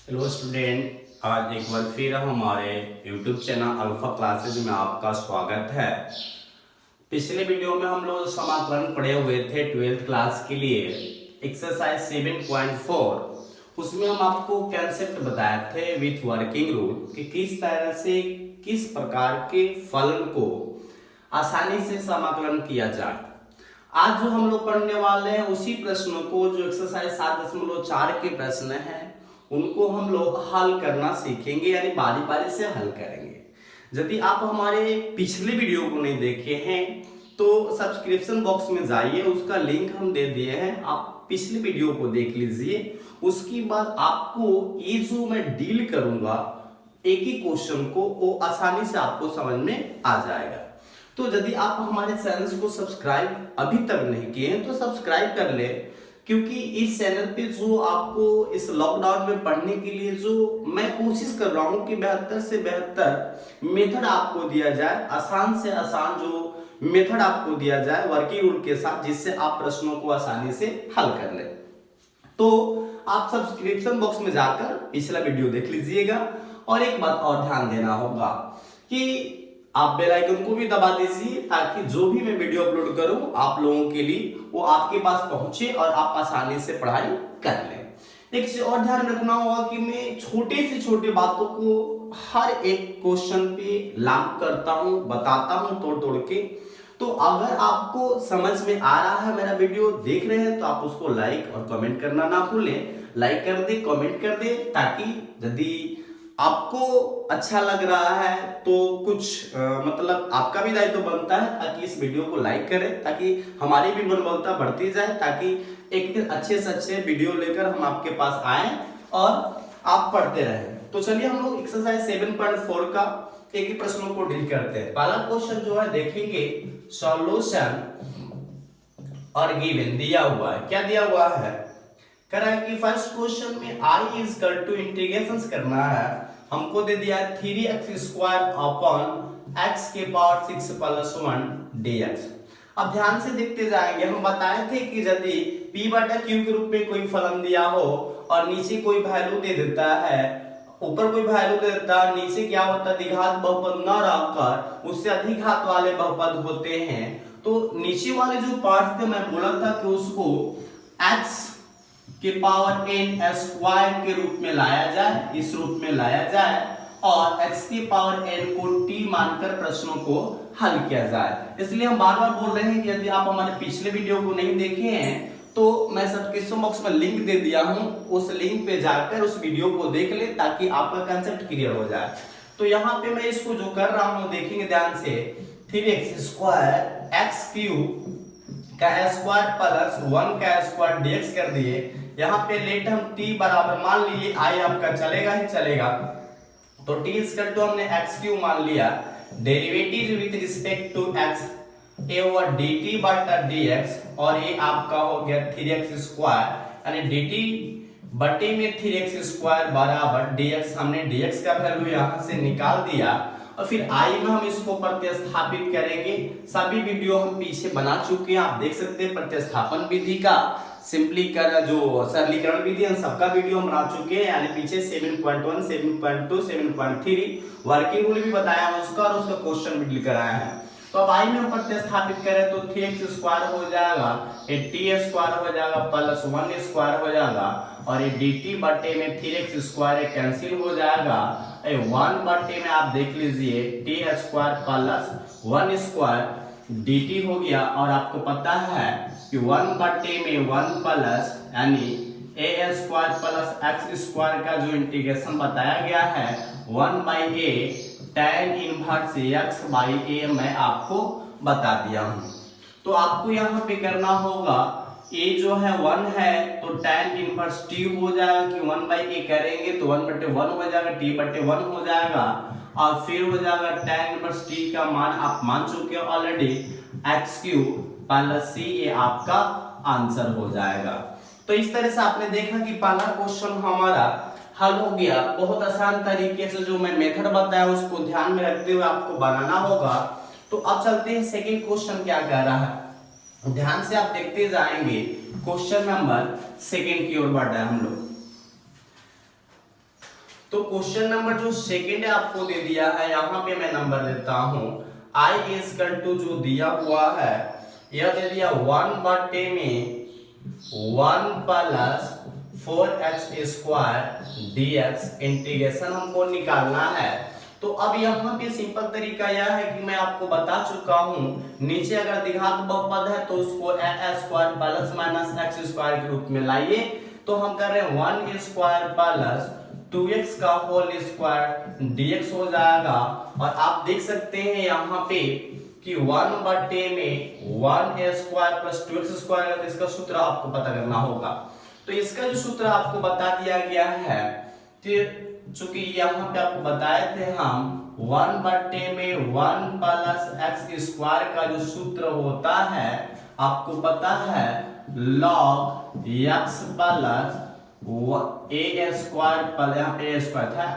Hello student, आज एक बार फिर हमारे YouTube चैनल अल्फा क्लासेज में आपका स्वागत है। पिछले वीडियो में हम लोग समाकलन पढ़े हुए थे 12th क्लास के लिए एक्सरसाइज 7.4। उसमें हम आपको कंसेप्ट बताए थे विथ वर्किंग रूल कि किस तरह से किस प्रकार के फलन को आसानी से समाकलन किया जाए। आज जो हम लोग पढ़ने वाले हैं उसी प्रश्नों को, जो एक्सरसाइज 7.4 के प्रश्न हैं, उनको हम लोग हल करना सीखेंगे, यानी बारी बारी से हल करेंगे। यदि आप हमारे पिछले वीडियो को नहीं देखे हैं तो सब्सक्रिप्शन बॉक्स में जाइए, उसका लिंक हम दे दिए हैं, आप पिछले वीडियो को देख लीजिए। उसके बाद आपको ये जो मैं डील करूंगा एक ही क्वेश्चन को, वो आसानी से आपको समझ में आ जाएगा। तो यदि आप हमारे चैनल को सब्सक्राइब अभी तक नहीं किए हैं तो सब्सक्राइब कर ले, क्योंकि इस चैनल पे जो आपको इस लॉकडाउन में पढ़ने के लिए जो मैं कोशिश कर रहा हूँ कि बेहतर से बेहतर मेथड आपको दिया जाए, आसान से आसान जो मेथड आपको दिया जाए वर्किंग रूल के साथ, जिससे आप प्रश्नों को आसानी से हल कर ले। तो आप सब्सक्रिप्शन बॉक्स में जाकर पिछला वीडियो देख लीजिएगा। और एक बात और ध्यान देना होगा कि आप बेल आइकन को भी दबा दीजिए, ताकि जो भी मैं वीडियो अपलोड करूं आप लोगों के लिए वो आपके पास पहुंचे और आप आसानी से पढ़ाई कर लें। एक चीज और ध्यान रखना होगा कि मैं छोटे से छोटे बातों को हर एक क्वेश्चन पे लागू करता हूं, बताता हूं तोड़ तोड़ के। तो अगर आपको समझ में आ रहा है, मेरा वीडियो देख रहे हैं, तो आप उसको लाइक और कमेंट करना ना भूलें। लाइक कर दे, कमेंट कर दे, ताकि यदि आपको अच्छा लग रहा है तो कुछ मतलब आपका भी दायित्व बनता है ताकि इस वीडियो को लाइक करें, ताकि हमारी भी मनोबलता बढ़ती जाए, ताकि एक दिन अच्छे से अच्छे वीडियो लेकर हम आपके पास आए और आप पढ़ते रहें। तो चलिए हम लोग एक्सरसाइज 7.4 का एक ही प्रश्नों को डील करते हैं। पहला क्वेश्चन जो है देखेंगे, सॉल्यूशन और गिवन दिया हुआ है। क्या दिया हुआ है? कह रहा है कि फर्स्ट क्वेश्चन में i is equal to integration करना है। हमको दे दिया 3x² अपॉन x के पावर 6 प्लस 1 dx। अब ध्यान से देखते जाएंगे। हम बताए थे कि यदि p बटा q के रूप में कोई फलन दिया हो और नीचे कोई वैल्यू दे देता है, ऊपर कोई वैल्यू दे देता है, नीचे क्या होता है, द्विघात बहुपद न रहकर उससे अधिक घात वाले बहुपद होते हैं। तो नीचे वाले जो पार्ट थे, मैं बोला था कि उसको x के पावर n² के रूप में लाया जाए, इस रूप में लाया जाए, और x के पावर n को t मानकर प्रश्नों को हल किया जाए। इसलिए हम बार बार बोल रहे हैं कि यदि आप हमारे पिछले वीडियो को नहीं देखे हैं तो मैं सब्सक्रिप्शन बॉक्स में लिंक दे दिया हूं, उस लिंक पे जाकर उस वीडियो को देख ले, ताकि आपका कंसेप्ट क्लियर हो जाए। तो यहाँ पे मैं इसको जो कर रहा हूँ देखेंगे ध्यान से, 3x² x³ का स्क्वायर प्लस 1 का स्क्वायर dx कर दिए। यहाँ पे लेट हम t बराबर मान लिए, i आपका चलेगा ही चलेगा, तो t इक्वल टू हमने x³ मान लिया, derivative with respect to x ए हुआ dt बटा dx, और ये आपका हो गया 3x², यानी dt बटे में 3x² बराबर dx। हमने dx का वैल्यू यहाँ से निकाल दिया और फिर i में हम इसको प्रतिस्थापित करेंगे। सभी वीडियो हम पीछे बना चुके हैं, आप देख सकते हैं। प्रतिस्थापन विधि का सिंपलीकरण, जो सरलीकरण विधि है, सबका वीडियो हम बना चुके हैं, यानी पीछे 7.1, 7.2, 7.3 वर्किंग रूल भी बताया उसका, और उसका क्वेश्चन भी कराया है। तो अब i में हम प्रतिस्थापित करें तो 3x² हो जाएगा, ये t² हो जाएगा, प्लस 1² हो जाएगा, और ये dt बटे में 3x² कैंसिल हो जाएगा, 1 बटे में आप देख लीजिए t² प्लस 1² dt हो गया। और आपको पता है कि 1 बटे में 1 प्लस, यानी a² प्लस x² का जो इंटीग्रेशन बताया गया है 1/a tan inverse x by a मैं आपको बता दिया हूं। तो आपको यहाँ पे करना होगा, a जो है 1 है तो tan इनवर्स t हो जाएगा, कि 1/a करेंगे तो 1/1 हो जाएगा, t बटे 1 हो जाएगा, और फिर हो जाएगा tan इनवर्स t का मान आप मान चुके हो ऑलरेडी, x³ प्लस c, ये आपका आंसर हो जाएगा। तो इस तरह से आपने देखा कि पहला क्वेश्चन हमारा हल हो गया। बहुत आसान तरीके से जो मैं मेथड बताया उसको ध्यान में रखते हुए आपको बनाना होगा। तो अब चलते हैं सेकंड क्वेश्चन क्या कह रहा है, ध्यान से आप देखते जाएंगे। क्वेश्चन नंबर सेकंड की ओर बढ़ रहे हैं हम लोग। तो क्वेश्चन नंबर जो सेकंड आपको दे दिया है, यहाँ पे मैं नंबर देता हूँ i इक्वल टू जो दिया हुआ है यह दे दिया 1/10 में 1 प्लस 4x² dx इंटीग्रेशन हमको निकालना है। तो अब यहाँ पे सिंपल तरीका यह है कि मैं आपको बता चुका हूँ, नीचे अगर द्विघात बहुपद है तो उसको a² प्लस माइनस x² के रूप में लाइए। तो हम कर रहे हैं 1² प्लस 2x का होल स्क्वायर dx हो जाएगा। और आप देख सकते हैं यहाँ पे कि 1/10 में 1a² प्लस 2x², इसका सूत्र आपको पता करना होगा। तो इसका जो सूत्र आपको बता दिया गया है, चूंकि यहाँ पे आपको बताए थे हम 1/10 में 1 प्लस x² का जो सूत्र होता है आपको पता है log x plus a² plus यहाँ पे a² था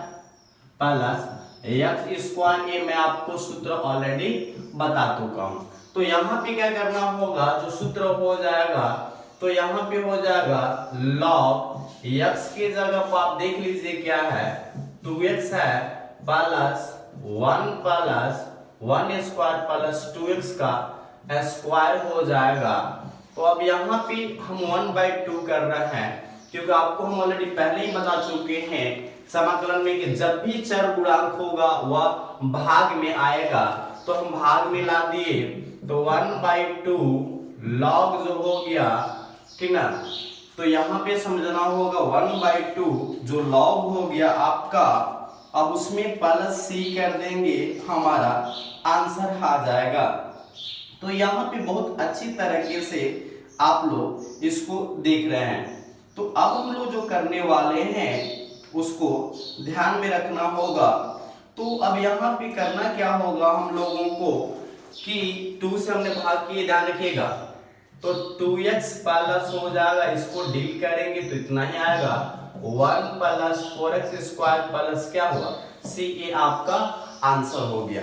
प्लस x²। ये मैं आपको सूत्र ऑलरेडी बता चुका हूँ। तो यहाँ पे क्या करना होगा, जो सूत्र हो जाएगा तो यहाँ पे हो जाएगा log x की जगह पर आप देख लीजिए क्या है 2x है प्लस 1 प्लस 1² प्लस 2x का स्क्वायर हो जाएगा। तो अब यहाँ पे हम 1/2 कर रहे हैं, क्योंकि आपको हम ऑलरेडी पहले ही बता चुके हैं समाकलन में कि जब भी चर गुणांक होगा वह भाग में आएगा। तो हम भाग में ला दिए तो 1/2 log जो हो गया, ठीक ना। तो यहाँ पे समझना होगा 1/2 जो log हो गया आपका, अब उसमें प्लस c कर देंगे, हमारा आंसर आ जाएगा। तो यहाँ पे बहुत अच्छी तरीके से आप लोग इसको देख रहे हैं। तो अब हम लोग जो करने वाले हैं उसको ध्यान में रखना होगा। तो अब यहाँ पे करना क्या होगा हम लोगों को कि 2 से हमने भाग किए, ध्यान रखिएगा। तो 2x प्लस हो जाएगा, इसको डील करेंगे तो इतना ही आएगा 1 प्लस 4x² प्लस क्या हुआ c, ये आपका आंसर हो गया।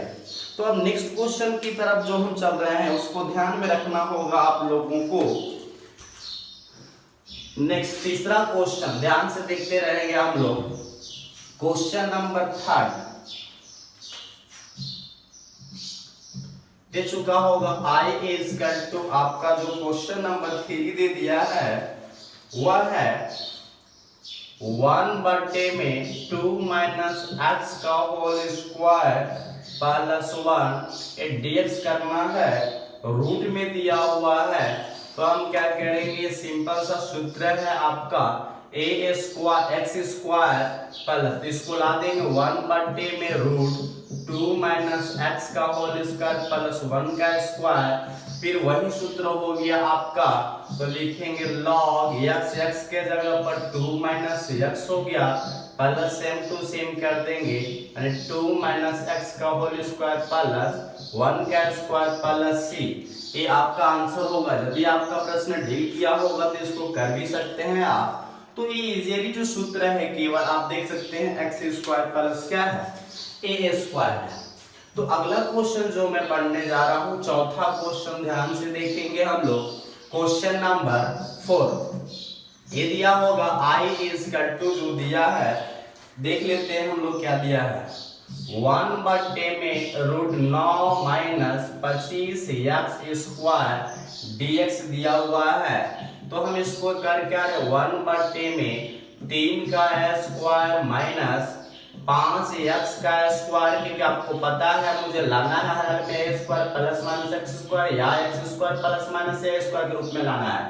तो अब नेक्स्ट क्वेश्चन की तरफ जो हम चल रहे हैं उसको ध्यान में रखना होगा आप लोगों को। नेक्स्ट तीसरा क्वेश्चन ध्यान से देखते रहेंगे हम लोग। क्वेश्चन नंबर 3 दे चुका होगा i इक्वल टू आपका जो क्वेश्चन नंबर 3 दे दिया है वह है 1/10 में 2 माइनस x का होल स्क्वायर प्लस 1 dx करना है, रूट में दिया हुआ है। तो हम क्या करेंगे, सिंपल सा सूत्र है आपका a² प्लस इसको ला देंगे 1/10 में रूट 2 माइनस x का होल स्क्वायर प्लस 1 का स्क्वायर, फिर वही सूत्र हो गया आपका। तो लिखेंगे log x के जगह पर 2 माइनस x हो गया प्लस सेम टू सेम कर देंगे, यानी 2 माइनस x का होल स्क्वायर प्लस 1 का स्क्वायर प्लस c, ये आपका आंसर होगा। यदि आपका प्रश्न डील किया होगा तो इसको कर भी सकते हैं आप। तो ये इजीली जो सूत्र है केवल आप देख सकते हैं x² प्लस क्या है a² है। तो अगला क्वेश्चन जो मैं पढ़ने जा रहा हूँ, चौथा क्वेश्चन ध्यान से देखेंगे हम लोग। क्वेश्चन नंबर 4 ये दिया होगा i इक्वल टू जो दिया है देख लेते हैं हम लोग क्या दिया है 1/10 में रूट 9 माइनस 25x² dx दिया हुआ है। तो हम इसको कर क्या है 1/10 में 3 का स्क्वायर माइनस 5x का स्क्वायर, क्योंकि आपको पता है मुझे लाना है हर में a² प्लस माइनस x² या x² प्लस माइनस a² के रूप में लाना है।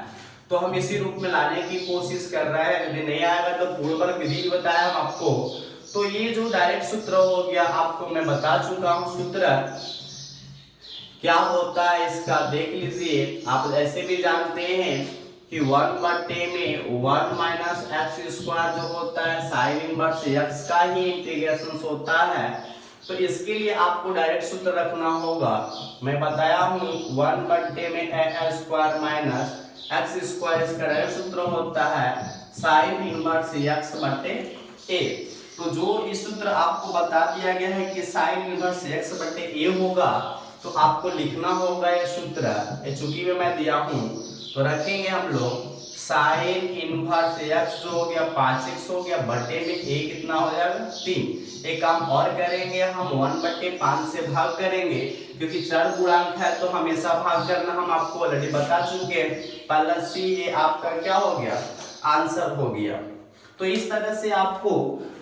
तो हम इसी रूप में लाने की कोशिश कर रहे हैं। यदि नहीं आएगा तो पूर्ववर्ग विधि बताया हम आपको। तो ये जो डायरेक्ट सूत्र हो गया आपको मैं बता चुका हूँ सूत्र क्या होता है इसका, देख लीजिए। आप ऐसे भी जानते हैं कि 1/10 में 1 माइनस x² जो होता है साइन इनवर्स x का ही इंटीग्रेशन होता है। तो इसके लिए आपको डायरेक्ट सूत्र रखना होगा। मैं बताया हूँ 1/10 में a² माइनस x² इसका डायरेक्ट सूत्र होता है साइन इनवर्स x/a। तो जो इस सूत्र आपको बता दिया गया है कि साइन इनवर्स x/a होगा, तो आपको लिखना होगा ये सूत्र, चूंकि मैं दिया हूं तो रखेंगे हम लोग साइन इनवर्स एक्स जो हो गया 5x हो गया बटे में a कितना हो जाएगा 3। एक काम और करेंगे, हम 1/5 से भाग करेंगे क्योंकि चर गुणांक है तो हमेशा भाग करना हम आपको ऑलरेडी बता चुके हैं। प्लस c ये आपका क्या हो गया आंसर हो गया। तो इस तरह से आपको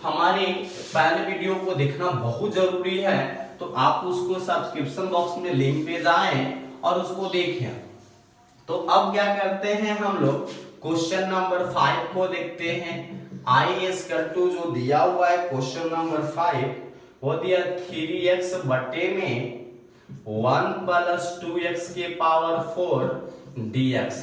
हमारे पहले वीडियो को देखना बहुत जरूरी है, तो आप उसको सब्सक्रिप्शन बॉक्स में लिंक पे जाएं और उसको देखें। तो अब क्या करते हैं हम लोग क्वेश्चन नंबर 5 को देखते हैं। आई इक्वल टू जो दिया हुआ है क्वेश्चन नंबर 5 वो दिया 3x बटे में 1 + 2x के पावर 4 dx।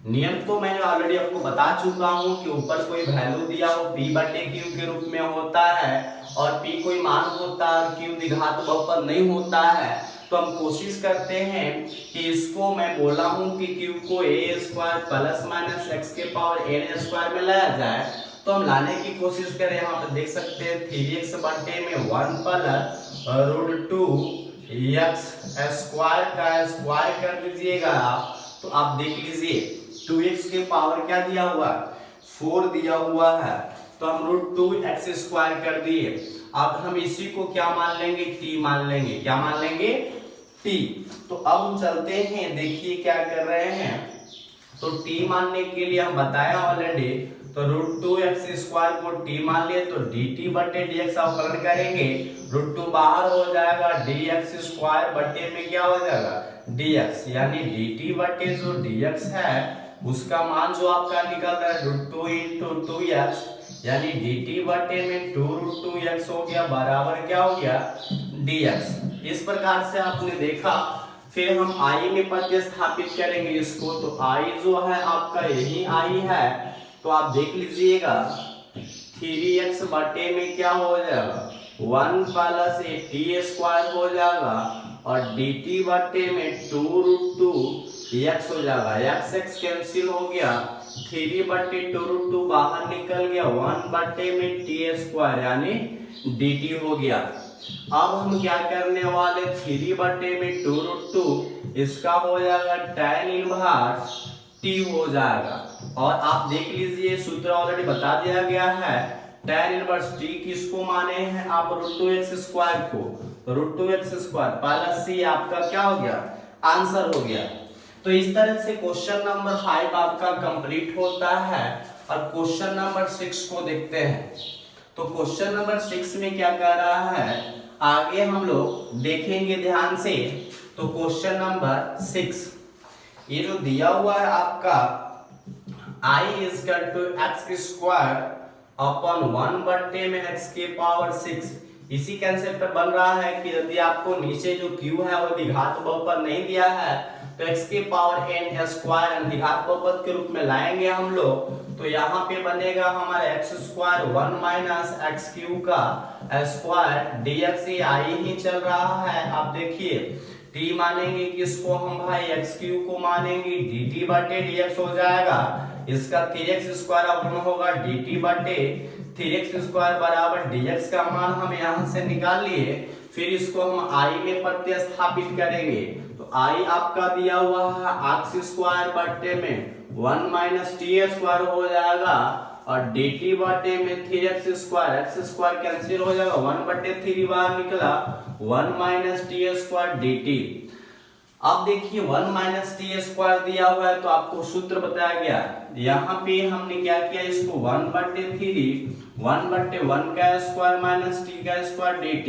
नियम तो मैंने ऑलरेडी आपको बता चुका हूं कि ऊपर कोई वैल्यू दिया हो p/q के रूप में होता है और p कोई मान होता है, q द्विघात बहुपद नहीं होता है। तो हम कोशिश करते हैं कि इसको मैं बोला हूं कि q को a² + x के पावर n² में लाया जाए, तो हम लाने की कोशिश करें। यहाँ पे देख सकते हैं 3x बटे में 1 + √2x² का स्क्वायर कर दीजिएगा आप, तो आप देख लीजिए 2x के पावर क्या दिया हुआ 4 दिया हुआ है, तो हम √2x² कर दिए। अब हम इसी को क्या मान लेंगे t मान लेंगे। क्या मान लेंगे t। तो अब हम चलते हैं, देखिए क्या कर रहे हैं। तो t मानने के लिए हम बताया ऑलरेडी, तो √2x² को t मान लिए तो dt बटे dx अवकलन करेंगे, √2 बाहर हो जाएगा, dx² बटे में क्या हो जाएगा dx, यानी dt बटे जो dx है उसका मान जो आपका निकल रहा है √2 × 2x, यानी dt बटे में 2√2x हो गया बराबर क्या हो गया dx। इस प्रकार से आपने देखा। फिर हम i में प्रतिस्थापित करेंगे इसको, तो i जो है आपका यही i है, तो आप देख लीजिएगा 3x बटे में क्या हो जाएगा 1 + t² हो जाएगा और dt बटे में 2√2x हो जाएगा। x कैंसिल हो गया, 3 बटे 2√2 बाहर निकल गया, 1 बटे में t² यानी dt हो गया। अब हम क्या करने वाले 3 बटे में 2√2 इसका हो जाएगा tan इनवर्स t हो जाएगा। और आप देख लीजिए सूत्र ऑलरेडी बता दिया गया है, tan इनवर्स t किसको माने हैं आप √2x² को, √2x² प्लस c आपका क्या हो गया आंसर हो गया। तो इस तरह से क्वेश्चन नंबर 5 आपका कंप्लीट होता है। और क्वेश्चन नंबर 6 को देखते हैं। तो क्वेश्चन नंबर 6 में क्या कह रहा है आगे हम लोग देखेंगे ध्यान से। तो क्वेश्चन नंबर 6 ये जो दिया हुआ है आपका i = x² अपन 1 बटे में x के पावर 6, इसी कंसेप्ट पर बन रहा है कि यदि आपको नीचे जो q है वो द्विघात बहुपद नहीं दिया है तो x के पावर n² द्विघात बहुपद के रूप में लाएंगे हम लोग, तो यहाँ पे बनेगा हमारा x² 1 - x³ का स्क्वायर dx। ये i ही चल रहा है। आप देखिए t मानेंगे किसको हम भाई x³ को मानेंगे, dt बटे dx हो जाएगा। इसका 3x² अपना होगा dt बटे 3x² बराबर dx का मान हम यहाँ से निकाल लिए। फिर इसको हम i में प्रतिस्थापित करेंगे, तो i आपका दिया हुआ है x² बटे में 1 - t² हो जाएगा और dt बटे में 3x², x² कैंसिल हो जाएगा, 1/3 बाहर निकला, 1 - t² dt। अब देखिए 1 - t² दिया हुआ है तो आपको सूत्र बताया गया। यहाँ पे हमने क्या किया इसको 1/3 1/1 का स्क्वायर माइनस t का स्क्वायर dt।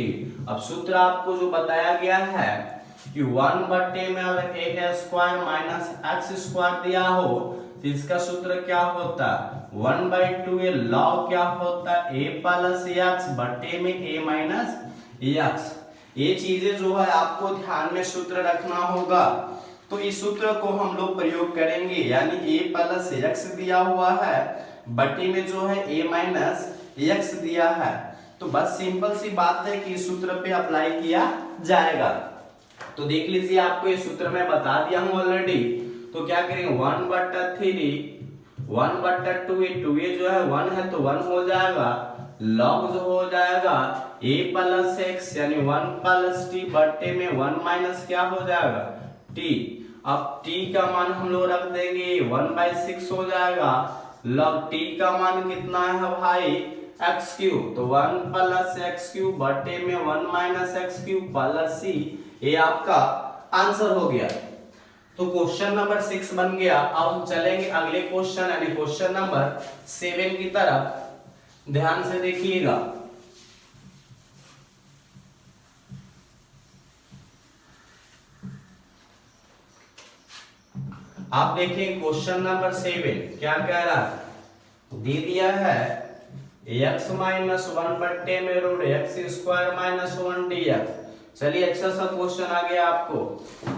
अब सूत्र आपको जो बताया गया है कि 1 बटे में अगर a² माइनस x² दिया हो तो इसका सूत्र क्या होता 1/2 ये लॉग क्या होता a प्लस x बटे में a माइनस x। ये चीजें जो है आपको ध्यान में सूत्र रखना होगा। तो इस सूत्र को हम लोग प्रयोग करेंगे, यानी a प्लस x दिया हुआ है बटे में जो है a माइनस x दिया है, तो बस सिंपल सी बात है कि इस सूत्र पे अप्लाई किया जाएगा। तो देख लीजिए आपको ये सूत्र मैं बता दिया हूं ऑलरेडी। तो क्या करेंगे 1/3 1/2 ये 2 ये जो है 1 है तो 1 हो जाएगा, लॉग जो हो जाएगा a प्लस x यानी 1 प्लस t बटे में 1 माइनस क्या हो जाएगा t। अब t का मान हम लोग रख देंगे 1/6 हो जाएगा। log t का मान कितना है भाई एक्स क्यूब, तो 1 प्लस एक्स क्यूब बटे में 1 minus x cube plus c, ये आपका आंसर हो गया। तो क्वेश्चन नंबर 6 बन गया। अब हम चलेंगे अगले क्वेश्चन यानी क्वेश्चन नंबर 7 की तरफ। ध्यान से देखिएगा। आप देखिए क्वेश्चन नंबर 7 क्या कह रहा है, दे दिया है x माइनस 1 बट्टे में root x square minus 1 dx। चलिए अच्छा सा क्वेश्चन आ गया आपको।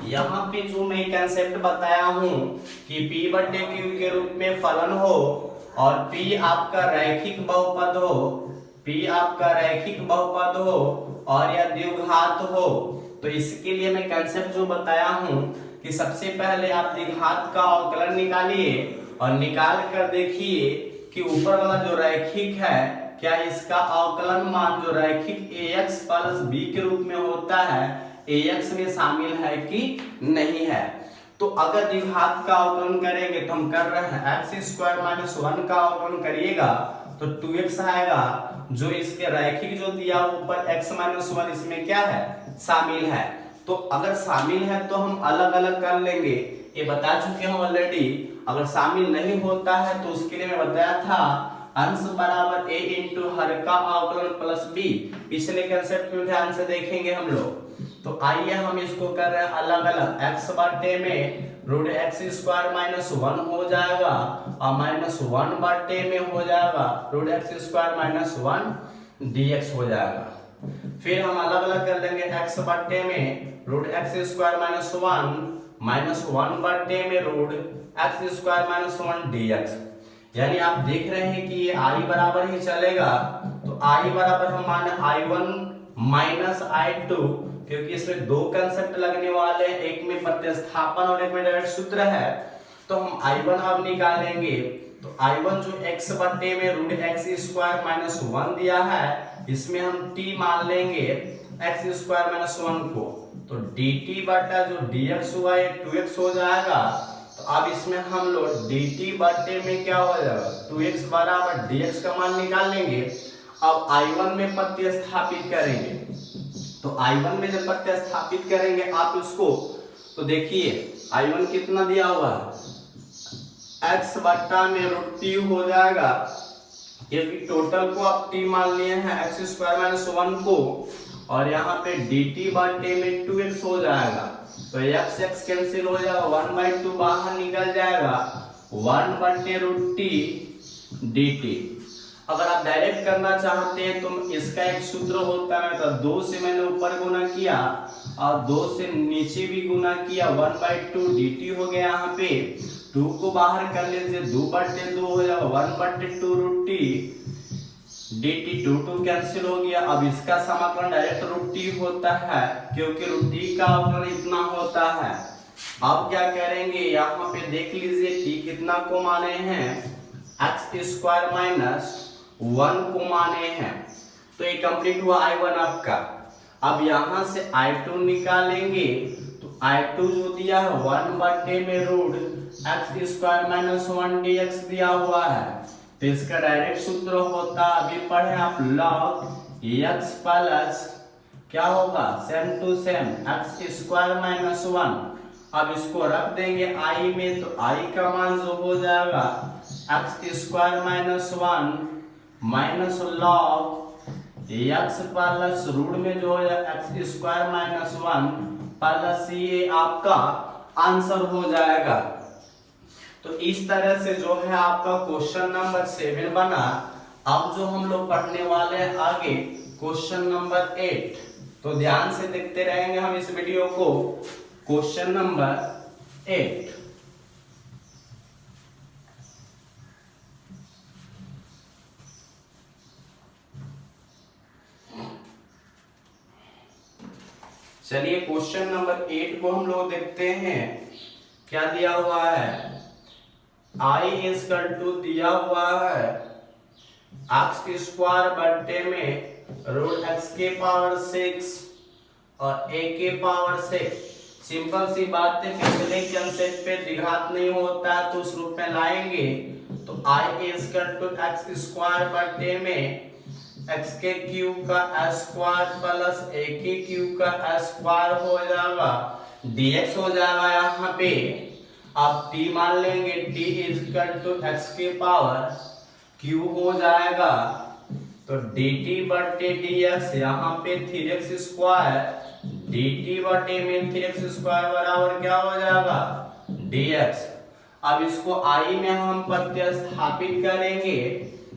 यहाँ पे जो मैं कंसेप्ट बताया हूँ कि p बट्टे q के रूप में फलन हो और p आपका रैखिक बहुपद हो, p आपका रैखिक बहुपद हो और या द्विघात हो, तो इसके लिए मैं कंसेप्ट जो बताया हूँ कि सबसे पहले आप द्विघात का अवकलन निकालिए और निकाल कर देखिए कि ऊपर वाला जो रैखिक है क्या इसका अवकलन मान जो रैखिक ax प्लस b के रूप में होता है ax में शामिल है कि नहीं है। तो अगर द्विघात का अवकलन करेंगे तो हम कर रहे हैं एक्स स्क्वायर माइनस 1 का अवकलन करिएगा तो 2x आएगा, जो इसके रैखिक जो दिया ऊपर x माइनस 1 इसमें क्या है शामिल है। तो अगर शामिल है तो हम अलग अलग कर लेंगे, ये बता चुके हैं ऑलरेडी। अगर शामिल नहीं होता है तो उसके लिए मैं बताया था अंश बराबर a इंटू हर का अवकलन प्लस b। पिछले कंसेप्ट में ध्यान से देखेंगे हम लोग। तो आइए हम इसको कर रहे हैं अलग अलग। x बटे में रूट एक्स स्क्वायर माइनस 1 हो जाएगा और माइनस 1 बटे में हो जाएगा root x square minus 1 dx हो जाएगा। फिर हम अलग अलग कर देंगे x बटे में रूट एक्स स्क्वायर माइनस 1 बटे में root x square minus 1 dx। यानी आप देख रहे हैं कि ये i बराबर ही चलेगा, तो i बराबर हम माने i1 माइनस i2, क्योंकि इसमें दो कंसेप्ट लगने वाले हैं, एक में प्रतिस्थापन और एक में डायरेक्ट सूत्र है। तो हम i1 अब निकालेंगे, तो i1 जो x बटे में रूट एक्स स्क्वायर माइनस 1 दिया है इसमें हम t मान लेंगे एक्स स्क्वायर माइनस 1 को, तो dt बटा जो dx हुआ ये 2x हो जाएगा। तो अब इसमें हम लोग dt बटे में क्या हो जाएगा 2x बराबर dx का मान निकाल लेंगे। अब i1 में प्रतिस्थापित करेंगे, तो i1 में जब प्रतिस्थापित करेंगे आप इसको, तो देखिए i1 कितना दिया हुआ है x बट्टा में रूट t हो जाएगा, क्योंकि टोटल को आप t मान लिए हैं एक्स स्क्वायर माइनस 1 को, और यहाँ पे dt बटे में 2x हो जाएगा। तो x x कैंसिल हो जाएगा, 1/2 बाहर निकल जाएगा, 1 बटे रूट t dt। अगर आप डायरेक्ट करना चाहते हैं तो इसका एक सूत्र होता है, तो 2 से मैंने ऊपर गुना किया और 2 से नीचे भी गुना किया, 1/2 dt हो गया। यहाँ पे 2 को बाहर कर लीजिए, 2/2 हो जाएगा, 1/2 रूट t dt, 2 कैंसिल हो गया। अब इसका समाकलन डायरेक्ट रूट t होता है, क्योंकि रूट t का अवकलन इतना होता है। अब क्या करेंगे, यहाँ पे देख लीजिए t कितना को माने हैं एक्स स्क्वायर माइनस 1 को माने हैं, तो ये कंप्लीट हुआ i1 आपका। अब यहाँ से i2 निकालेंगे, तो i2 जो दिया है 1 बटे में root x square minus 1 dx दिया हुआ है, तो इसका डायरेक्ट सूत्र होता, अभी पढ़े आप, log x प्लस क्या होगा same to same x square minus 1। अब इसको रख देंगे i में, तो i का मान जो हो जाएगा x square minus 1 minus log x plus root में जो हो जाएगा एक्स स्क्वायर माइनस 1 प्लस ये आपका आंसर हो जाएगा। तो इस तरह से जो है आपका क्वेश्चन नंबर 7 बना। अब जो हम लोग पढ़ने वाले हैं आगे क्वेश्चन नंबर 8, तो ध्यान से देखते रहेंगे हम इस वीडियो को। क्वेश्चन नंबर 8, चलिए क्वेश्चन नंबर 8 को हम लोग देखते हैं क्या दिया हुआ है। i इक्वल टू दिया हुआ है एक्स स्क्वायर बटे में रूट एक्स के पावर 6 और a के पावर 6। सिंपल सी बात है, पिछले कंसेप्ट पे द्विघात नहीं होता तो उस रूप में लाएंगे तो I equal to x square बटे में एक्स के क्यूब का स्क्वायर प्लस ए के क्यूब का स्क्वायर हो जाएगा, dx हो जाएगा। यहाँ पे आप t मान लेंगे, t इक्वल टू एक्स के पावर क्यूब हो जाएगा तो dt बटे dx, यहाँ पे 3x स्क्वायर dt बटे में 3x स्क्वायर बराबर क्या हो जाएगा dx। अब इसको i में हम प्रतिस्थापित करेंगे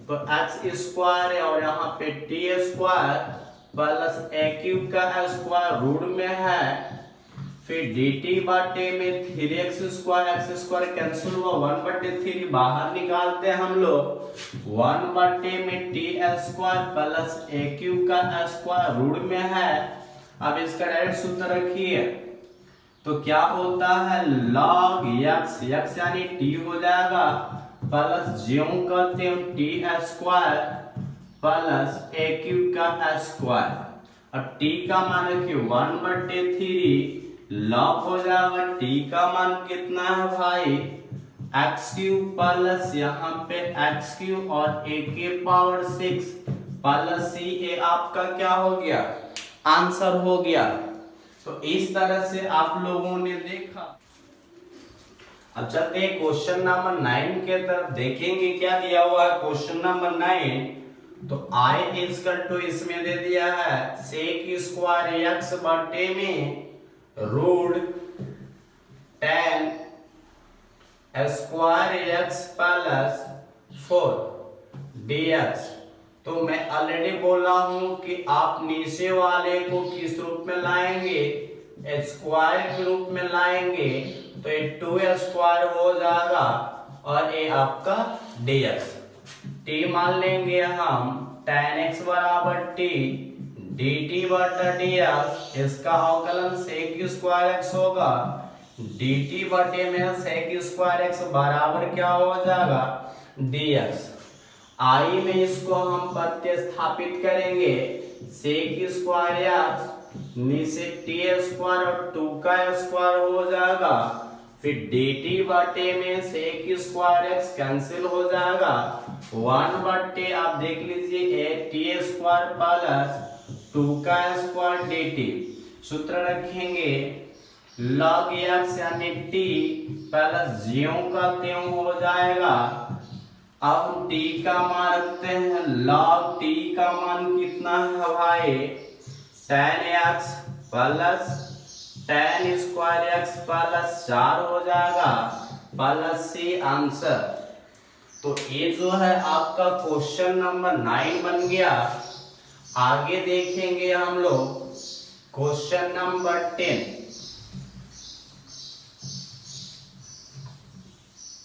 तो x स्क्वायर है और यहाँ पे t square plus a cube का स्क्वायर रूट में है, फिर dt बटे में 3x square, x square cancel हुआ, 1/3 बाहर निकालते हैं हम लोग, 1 बटे में t square plus a cube का स्क्वायर रूट में है। अब इसका डायरेक्ट सूत्र रखिए तो क्या होता है log x, x यानी t हो जाएगा प्लस ज्यों करते हैं t square plus a cube का स्क्वायर। अब t का मान रखिए 1/3 log हो जाएगा, t का मान कितना है भाई x क्यूब प्लस यहाँ पे x क्यूब और a के पावर 6 प्लस c, a आपका क्या हो गया आंसर हो गया। तो इस तरह से आप लोगों ने देखा। अब चलते हैं क्वेश्चन नंबर 9 के तरफ, देखेंगे क्या दिया हुआ है क्वेश्चन नंबर 9। तो i इक्वल टू इसमें दे दिया है sec स्क्वायर x बटे में root tan square x plus 4 dx। तो मैं ऑलरेडी बोला हूं कि आप नीचे वाले को किस रूप में लाएंगे स्क्वायर के रूप में लाएंगे तो ये 2 स्क्वायर हो जाएगा और ये आपका dx। t मान लेंगे हम tan x बराबर t dt बटा dx, इसका अवकलन sec स्क्वायर x होगा, dt बटे में sec स्क्वायर x बराबर क्या हो जाएगा dx। आई में इसको हम प्रतिस्थापित करेंगे sec स्क्वायर x नीचे t स्क्वायर और 2 का स्क्वायर हो जाएगा, फिर dt बटे में sec स्क्वायर x कैंसिल हो जाएगा, 1 बटे आप देख लीजिए t स्क्वायर प्लस 2 का स्क्वायर dt। सूत्र रखेंगे log x यानी t प्लस ज्यों का त्यों हो जाएगा। अब t का मान रखते हैं, log t का मान कितना है भाई tan x plus tan square x plus 4 हो जाएगा प्लस c आंसर। तो ये जो है आपका क्वेश्चन नंबर 9 बन गया। आगे देखेंगे हम लोग क्वेश्चन नंबर 10।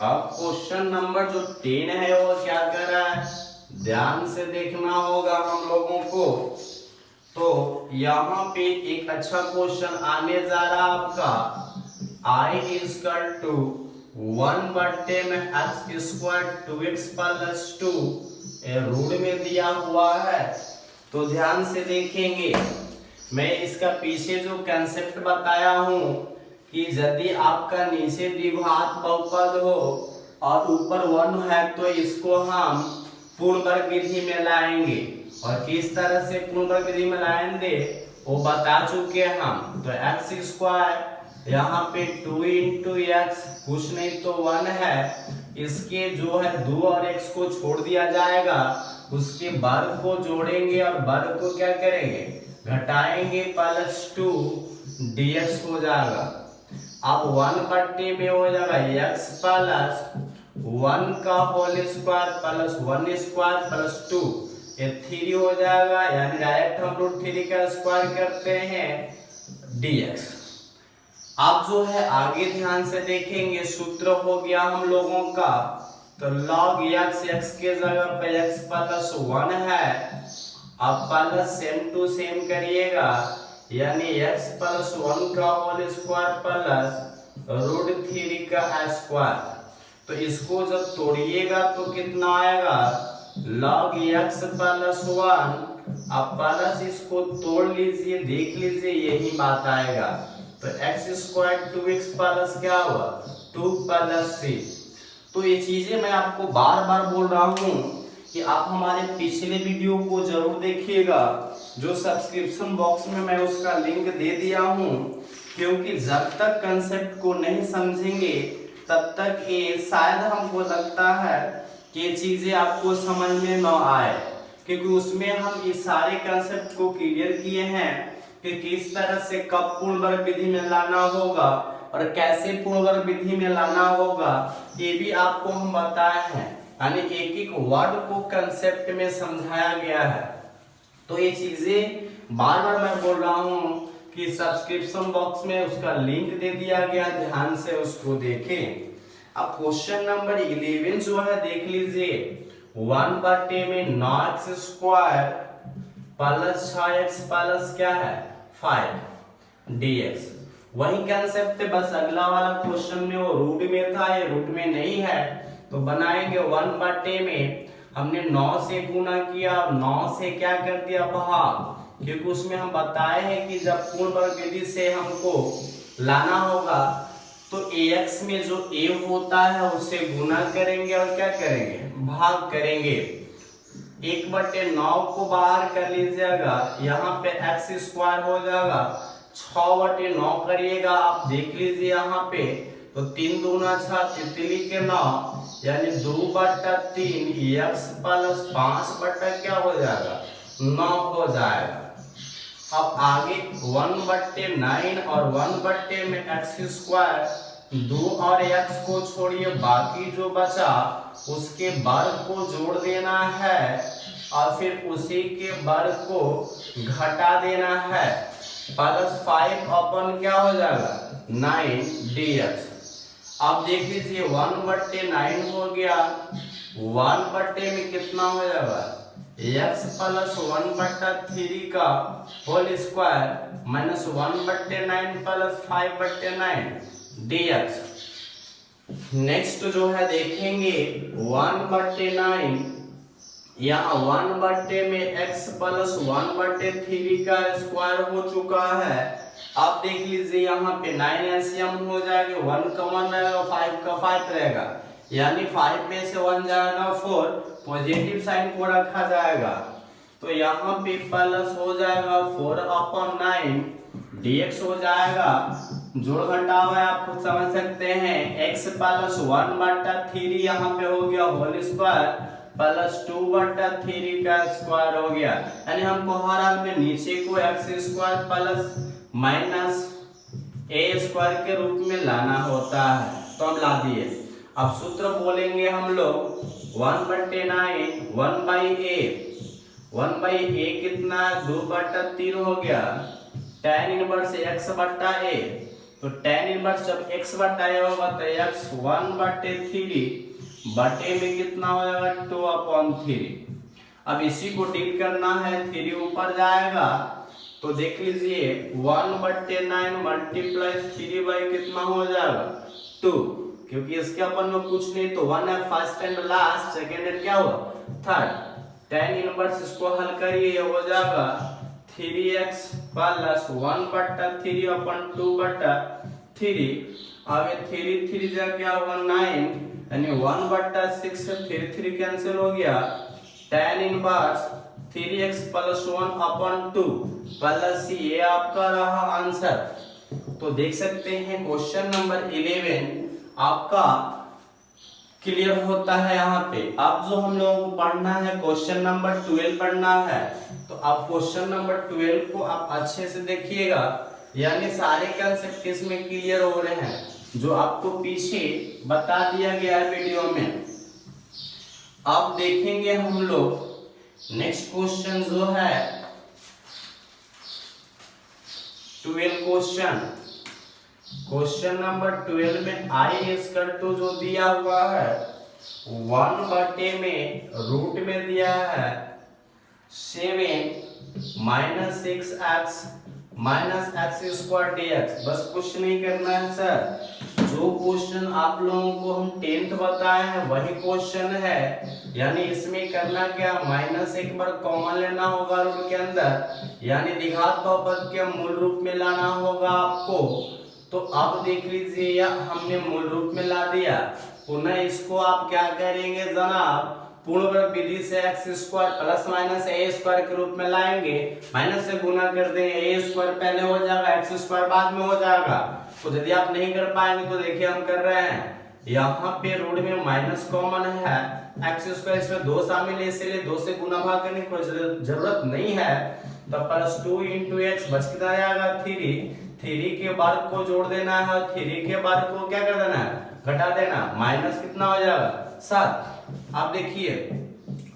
अब क्वेश्चन नंबर जो 10 है वो क्या कर रहा है, ध्यान से देखना होगा हम लोगों को। तो यहाँ पे एक अच्छा क्वेश्चन आने जा रहा है आपका i इक्वल टू 1 बटे में x square 2x plus 2 root में दिया हुआ है। तो ध्यान से देखेंगे, मैं इसका पीछे जो कंसेप्ट बताया हूँ कि यदि आपका नीचे द्विघात बहुपद हो और ऊपर 1 है तो इसको हम पूर्ण वर्ग विधि में लाएंगे, और किस तरह से पूर्ण वर्ग विधि में लाएंगे वो बता चुके हम। तो x स्क्वायर यहाँ पे 2 इंटू एक्स कुछ नहीं तो 1 है, इसके जो है 2 और x को छोड़ दिया जाएगा, उसके वर्ग को जोड़ेंगे और वर्ग को क्या करेंगे घटाएंगे प्लस 2 dx हो जाएगा। अब 1 बट्टे में हो जाएगा x प्लस 1 का whole square plus 1 square plus 2, ये 3 हो जाएगा, यानी डायरेक्ट हम रूट 3 का स्क्वायर करते हैं dx। आप जो है आगे ध्यान से देखेंगे, सूत्र हो गया हम लोगों का, तो log x के जगह पे x प्लस 1 है, अब प्लस सेम टू सेम करिएगा, यानी x प्लस 1 का होल स्क्वायर प्लस रूट 3 का स्क्वायर। तो इसको जब तोड़िएगा तो कितना आएगा log x प्लस 1, अब प्लस इसको तोड़ लीजिए, देख लीजिए यही बात आएगा तो एक्स स्क्वायर 2x प्लस क्या हुआ 2 प्लस 3। तो ये चीजें मैं आपको बार बार बोल रहा हूँ कि आप हमारे पिछले वीडियो को जरूर देखिएगा, जो सब्सक्रिप्शन बॉक्स में मैं उसका लिंक दे दिया हूँ, क्योंकि जब तक कंसेप्ट को नहीं समझेंगे तब तक ये शायद हमको लगता है कि ये चीजें आपको समझ में न आए, क्योंकि उसमें हम इस सारे कंसेप्ट को क्लियर किए हैं कि किस तरह से कब पूर्ण वर्ग विधि में लाना होगा और कैसे पूर्ण वर्ग विधि में लाना होगा, ये भी आपको हम बताए हैं। यानी एक एक वर्ड को कंसेप्ट में समझाया गया है। तो ये चीजें बार बार मैं बोल रहा हूँ कि सब्सक्रिप्शन बॉक्स में उसका लिंक दे दिया गया, ध्यान से उसको देखें। अब क्वेश्चन नंबर 11 जो है देख लीजिए, 1/10 में 9x square plus 6x plus क्या है 5 dx। वही कंसेप्ट है, बस अगला वाला क्वेश्चन में वो रूट में था, ये रूट में नहीं है, तो बनाएंगे 1/10 में हमने 9 से गुना किया और 9 से क्या कर दिया भाग, क्योंकि उसमें हम बताए हैं कि जब पूर्ण वर्ग विधि से हमको लाना होगा तो ax में जो a होता है उससे गुना करेंगे और क्या करेंगे भाग करेंगे। 1/9 को बाहर कर लीजिएगा, यहाँ पे x स्क्वायर हो जाएगा, 6/9 करिएगा, आप देख लीजिए यहाँ पे, तो 3 दूना 6 तितली के 9 यानी 2/3 x प्लस 5 क्या हो जाएगा 9 हो जाएगा। अब आगे 1/9 और 1/10 में x स्क्वायर 2 और x को छोड़िए, बाकी जो बचा उसके वर्ग को जोड़ देना है और फिर उसी के वर्ग को घटा देना है, प्लस 5 अपन क्या हो जाएगा 9 dx। अब देख लीजिए 1/9 हो गया, 1/10 में कितना हो जाएगा x प्लस 1/3 का whole square minus 1/9 plus 5/9 dx। Next जो है देखेंगे 1/9, यहाँ 1/10 में x प्लस 1/3 का स्क्वायर हो चुका है। आप देख लीजिए यहाँ पे 9 एलसीएम हो जाएगा, 1 का 1 रहेगा, 5 का 5 रहेगा, यानी 5 में से 1 जाएगा 4, पॉजिटिव साइन को रखा जाएगा, तो यहाँ पे प्लस हो जाएगा 4/9 dx हो जाएगा। जोड़ घटाव है आप खुद समझ सकते हैं, x प्लस 1/3 यहाँ पे हो गया होल स्क्वायर प्लस 2/3 का स्क्वायर हो गया, यानी हमको हर हाल में नीचे को x square plus minus a square के रूप में लाना होता है, तो हम ला दिए। अब सूत्र बोलेंगे हम लोग 1/9 1/a कितना है 2/3 हो गया, tan इनवर्स x/a, तो tan इनवर्स जब x/a होगा तो x 1/3 बटे में कितना हो जाएगा 2/3। अब इसी को डील करना है, 3 ऊपर जाएगा, तो देख लीजिए 1/9 मल्टीप्लाई 3 बाई कितना हो जाएगा 2, क्योंकि इसके अपन में कुछ नहीं, तो 1 है first and last, second and क्या हुआ थर्ड, tan इनवर्स इसको हल करिए, ये हो जाएगा 3x प्लस 1/3 अपन 2/3। अब ये 3 जा क्या होगा 9, यानी 1/6 से 3 कैंसिल हो गया, tan inverse 3x plus 1/2 plus ये आपका रहा आंसर। तो देख सकते हैं क्वेश्चन नंबर 11 आपका क्लियर होता है यहाँ पे। अब जो हम लोगों को पढ़ना है क्वेश्चन नंबर 12 पढ़ना है, तो आप क्वेश्चन नंबर 12 को आप अच्छे से देखिएगा, यानी सारे कंसेप्ट इसमें क्लियर हो रहे हैं जो आपको पीछे बता दिया गया है वीडियो में। अब देखेंगे हम लोग नेक्स्ट क्वेश्चन जो है 12 क्वेश्चन नंबर 12 में i जो दिया हुआ है 1/10 में रूट में दिया है 7 minus 6x minus x square dx। बस कुछ नहीं करना है सर, जो क्वेश्चन आप लोगों को हम 10th बताए हैं वही क्वेश्चन है, यानी इसमें करना क्या, माइनस एक बार कॉमन लेना होगा रूट के अंदर, यानी द्विघात बहुपद के मूल रूप में लाना होगा आपको। तो अब देख लीजिए हमने मूल रूप में ला दिया, पुनः इसको आप क्या करेंगे जनाब, पूर्ण वर्ग विधि से एक्स स्क्वायर प्लस माइनस ए स्क्वायर के रूप में लाएंगे, माइनस से गुना कर देंगे, ए स्क्वायर पहले हो जाएगा, एक्स स्क्वायर बाद में हो जाएगा। तो यदि आप नहीं कर पाएंगे तो देखिए हम कर रहे हैं, यहाँ पे रूट में माइनस कॉमन है, एक्स स्क्वायर इसमें 2 शामिल है, इसलिए 2 से गुना भाग करने की कोई जरूरत नहीं है। तो प्लस 2 इंटू एक्स बच कितना आएगा 3 के वर्ग को जोड़ देना है और 3 के वर्ग को क्या कर देना है, घटा देना, माइनस कितना हो जाएगा 7। आप देखिए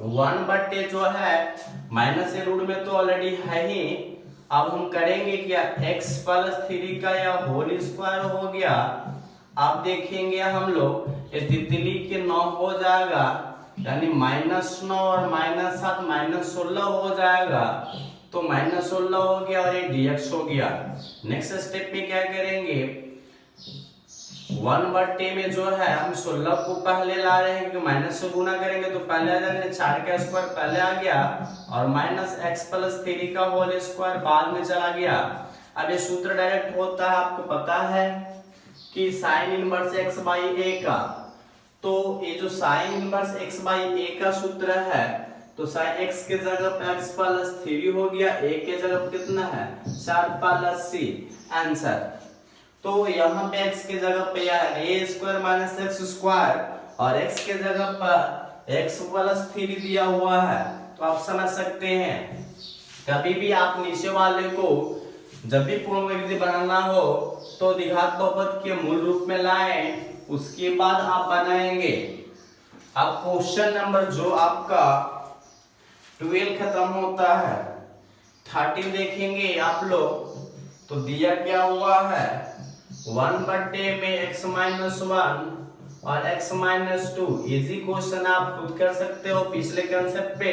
1/, जो है माइनस से रूट में तो ऑलरेडी है ही, अब हम करेंगे क्या, x प्लस 3 का या होल स्क्वायर हो गया। आप देखेंगे हम लोग ये तितली के 9 हो जाएगा, यानी -9 और -7 -16 हो जाएगा, तो -16 हो गया और ये dx हो गया। नेक्स्ट स्टेप में क्या करेंगे, 1/, में जो है हम 16 को पहले ला रहे हैं क्योंकि माइनस से गुना करेंगे तो पहले आ जाएंगे, 4 का स्क्वायर पहले आ गया और माइनस x प्लस 3 का होल स्क्वायर बाद में चला गया। अब ये सूत्र डायरेक्ट होता है, आपको पता है कि sine inverse x by a का, तो ये जो sine inverse x by a का सूत्र है, तो साइन x के जगह पे x प्लस 3 हो गया, a के जगह पे कितना है 4 प्लस c, आंसर। तो यहाँ पे x के जगह पे है a square minus x square और x के जगह पर x प्लस 3 दिया हुआ है, तो आप समझ सकते हैं कभी भी आप नीचे वाले को जब भी पूर्ण विधि बनाना हो तो द्विघात बहुपद के मूल रूप में लाएं, उसके बाद आप बनाएंगे। अब क्वेश्चन नंबर जो आपका 12 खत्म होता है, 13 देखेंगे आप लोग, तो दिया क्या हुआ है 1/, में x माइनस 1 और x माइनस 2, इजी क्वेश्चन आप खुद कर सकते हो पिछले कंसेप्ट पे,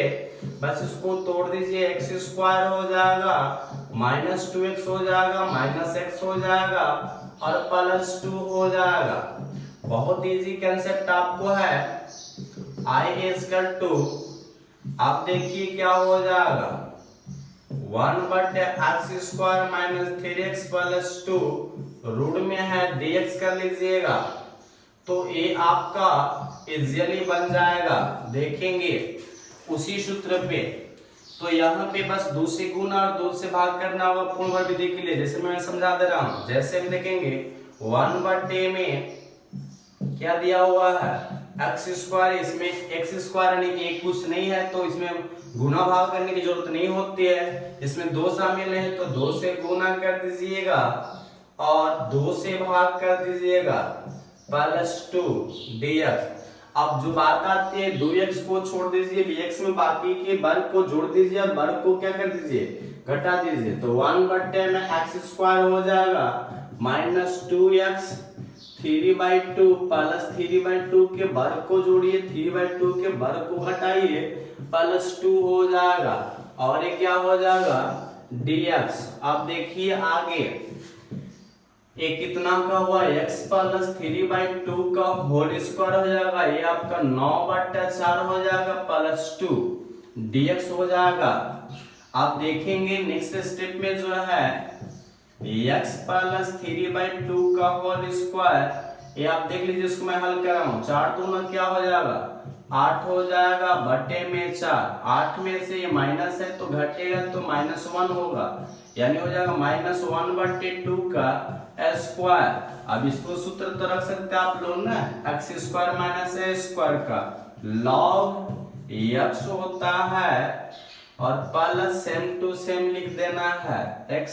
बस इसको तोड़ दीजिए, x स्क्वायर हो जाएगा, -2x हो जाएगा, -x हो जाएगा और प्लस 2 हो जाएगा। बहुत इजी कंसेप्ट आपको है। i इक्वल टू, आप देखिए क्या हो जाएगा 1/x square minus 3x plus 2, root में है dx कर लीजिएगा, तो ये आपका इजिली बन जाएगा। देखेंगे उसी सूत्र पे, तो यहाँ पे बस 2 से गुना और 2 से भाग करना होगा पूर्ण वर्ग विधि के लिए, जैसे मैं समझा दे रहा हूँ। जैसे हम देखेंगे 1/, में क्या दिया हुआ है एक्स स्क्वायर, इसमें एक्स स्क्वायर यानी कि कुछ नहीं है तो इसमें गुना भाग करने की जरूरत नहीं होती है, इसमें 2 शामिल है तो 2 से गुना कर दीजिएगा और 2 से भाग कर दीजिएगा प्लस 2 dx। अब जो बात आती है 2x को छोड़ दीजिए, dx में बाकी के वर्ग को जोड़ दीजिए और वर्ग को क्या कर दीजिए घटा दीजिए, तो 1/, में एक्स स्क्वायर हो जाएगा -2x 3/2 प्लस 3/2 के वर्ग को जोड़िए, 3/2 के वर्ग को घटाइए प्लस 2 हो जाएगा और ये क्या हो जाएगा dx। अब देखिए आगे ये कितना का हुआ x प्लस 3/2 का होल स्क्वायर हो जाएगा, ये आपका 9/4 हो जाएगा प्लस 2 dx हो जाएगा। आप देखेंगे नेक्स्ट स्टेप में जो है x प्लस 3/2 का होल स्क्वायर, ये आप देख लीजिए, इसको मैं हल कर रहा हूँ, 4 दूना क्या हो जाएगा 8 हो जाएगा बटे में 4, 8 में से ये माइनस है तो घटेगा तो -1 होगा, यानी हो जाएगा -1/2 का स्क्वायर। अब इसको सूत्र तो रख सकते हैं आप लोग ना, एक्स स्क्वायर माइनस ए स्क्वायर का लॉग x होता है और प्लस सेम टू सेम लिख देना है, x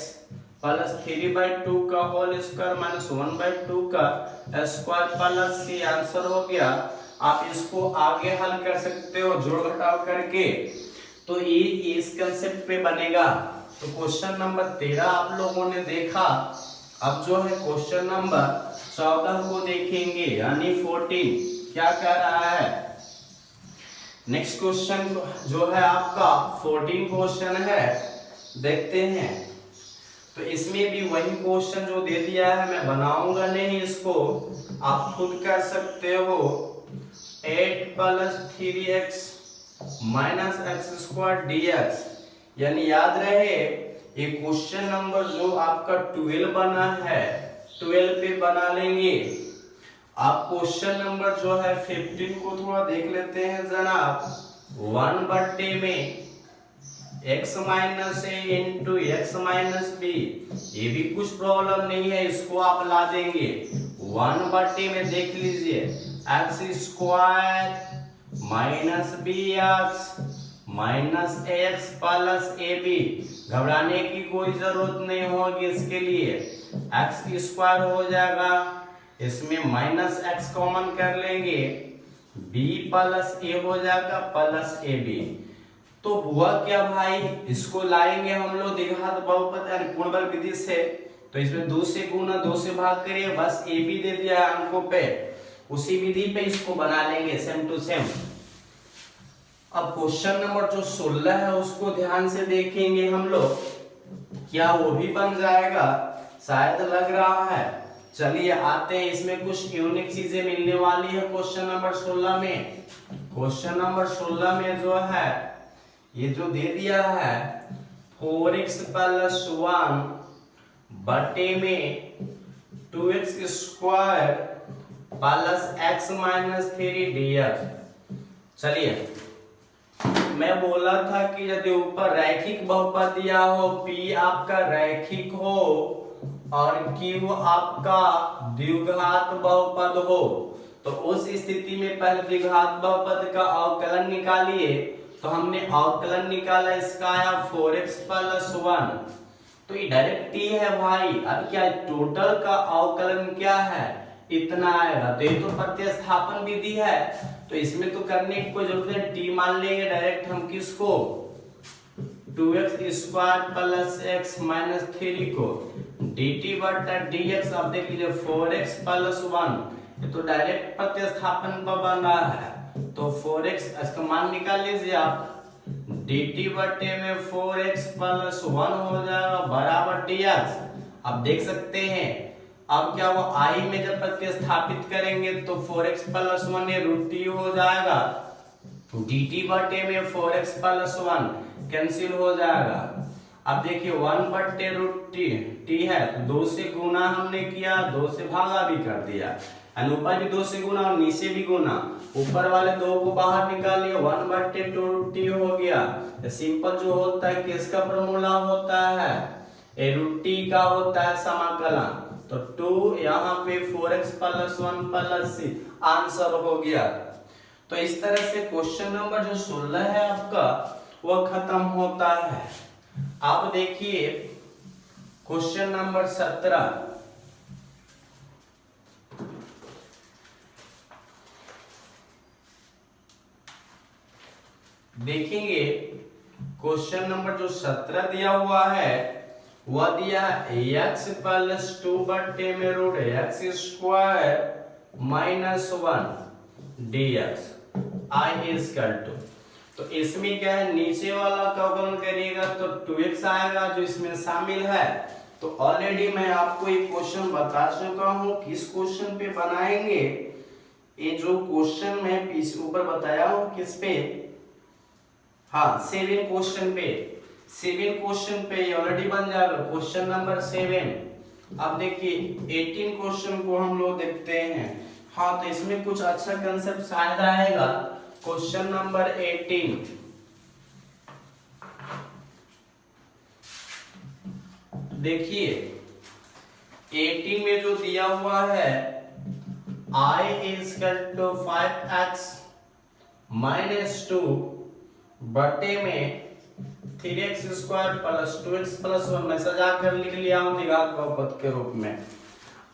प्लस 3/2 का होल स्क्वायर माइनस 1/2 का स्क्वायर प्लस c, आंसर हो गया। आप इसको आगे हल कर सकते हो जोड़ घटाव करके, तो ये इस कंसेप्ट पे बनेगा। तो क्वेश्चन नंबर 13 आप लोगों ने देखा, अब जो है क्वेश्चन नंबर 14 को देखेंगे, यानी 14 क्या कह रहा है। नेक्स्ट क्वेश्चन जो है आपका 14 क्वेश्चन है, देखते हैं। तो इसमें भी वही क्वेश्चन जो दे दिया है, मैं बनाऊंगा नहीं इसको, आप खुद कर सकते हो। 8 + 3x minus x square dx, यानी याद रहे ये क्वेश्चन नंबर जो आपका 12 बना है 12 पे बना लेंगे। आप क्वेश्चन नंबर जो है 15 को थोड़ा देख लेते हैं जनाब। 1/में x माइनस ए इंटू एक्स माइनस बी, ये भी कुछ प्रॉब्लम नहीं है, इसको आप ला देंगे। 1/में देख लीजिए x square minus b x minus x plus a b, घबराने की कोई जरूरत नहीं होगी इसके लिए। एक्स स्क्वायर हो जाएगा, इसमें माइनस एक्स कॉमन कर लेंगे, बी प्लस ए हो जाएगा प्लस ए बी। तो हुआ क्या भाई, इसको लाएंगे हम लोग द्विघात बहुपद यानी पूर्णवर्ग विधि से, तो इसमें 2 से गुना 2 से भाग करिए, बस ए बी दे दिया अंकों पे, उसी विधि पे इसको बना लेंगे सेम टू सेम। अब क्वेश्चन नंबर जो 16 है उसको ध्यान से देखेंगे हम लोग, क्या वो भी बन जाएगा, शायद लग रहा है। चलिए आते हैं, इसमें कुछ यूनिक चीजें मिलने वाली है क्वेश्चन नंबर 16 में। क्वेश्चन नंबर 16 में जो है ये जो दे दिया है 4x + 1 बटे में 2x square plus x minus 3 dx। चलिए मैं बोला था कि यदि ऊपर रैखिक बहुपद दिया हो, p आपका रैखिक हो और q आपका द्विघात बहुपद हो, तो उस स्थिति में पहले द्विघात बहुपद का अवकलन निकालिए। तो हमने अवकलन निकाला, इसका आया 4x + 1, तो ये डायरेक्ट t है भाई। अब क्या टोटल का अवकलन क्या है, इतना आएगा। तो ये तो प्रतिस्थापन विधि है, तो इसमें तो करने की कोई जरूरत नहीं, t मान लेंगे डायरेक्ट हम किसको, 2x square plus x minus 3 को dt/dx। अब देख लीजिए 4x + 1, ये तो डायरेक्ट प्रतिस्थापन पर बन रहा है, तो 4x इसका मान निकाल लीजिए आप, dt बटे में 4x + 1 हो जाएगा बराबर dx। अब देख सकते हैं अब क्या वो i में जब प्रतिस्थापित करेंगे तो 4x + 1 ये √t हो जाएगा, dt बटे में 4x + 1 कैंसिल हो जाएगा। अब देखिए 1/√t t है, तो 2 से गुना हमने किया, 2 से भागा भी कर दिया, ऊपर भी 2 से गुना और नीचे भी गुना, ऊपर वाले 2 को बाहर निकालिए, 1/√t हो गया। सिंपल जो होता है किसका फॉर्मूला होता है, √t का होता है समाकलन, तो 2 यहाँ पे 4x + 1 प्लस c आंसर हो गया। तो इस तरह से क्वेश्चन नंबर जो 16 है आपका वह खत्म होता है। आप देखिए क्वेश्चन नंबर 17, देखेंगे क्वेश्चन नंबर जो 17 दिया हुआ है वह दिया है x + 2 बटे में √x square minus 1 dx i = तो इसमें क्या है, नीचे वाला का अवकलन करिएगा तो 2x आएगा जो इसमें शामिल है। तो ऑलरेडी मैं आपको एक क्वेश्चन बता चुका हूं, किस क्वेश्चन पे बनाएंगे, ये जो क्वेश्चन मैं पीछे ऊपर बताया हूं किस पे, हाँ 7 क्वेश्चन पे, 7 क्वेश्चन पे ऑलरेडी बन जाएगा क्वेश्चन नंबर 7। अब देखिए 18 क्वेश्चन को हम लोग देखते हैं। हाँ तो इसमें कुछ अच्छा कंसेप्ट शायद आएगा। क्वेश्चन नंबर 18, देखिए 18 में जो दिया हुआ है i = 5x - 2 बटे में 3x स्क्वायर प्लस 2x + 1, मैं सजा कर लिख लिया हूं द्विघात बहुपद के रूप में।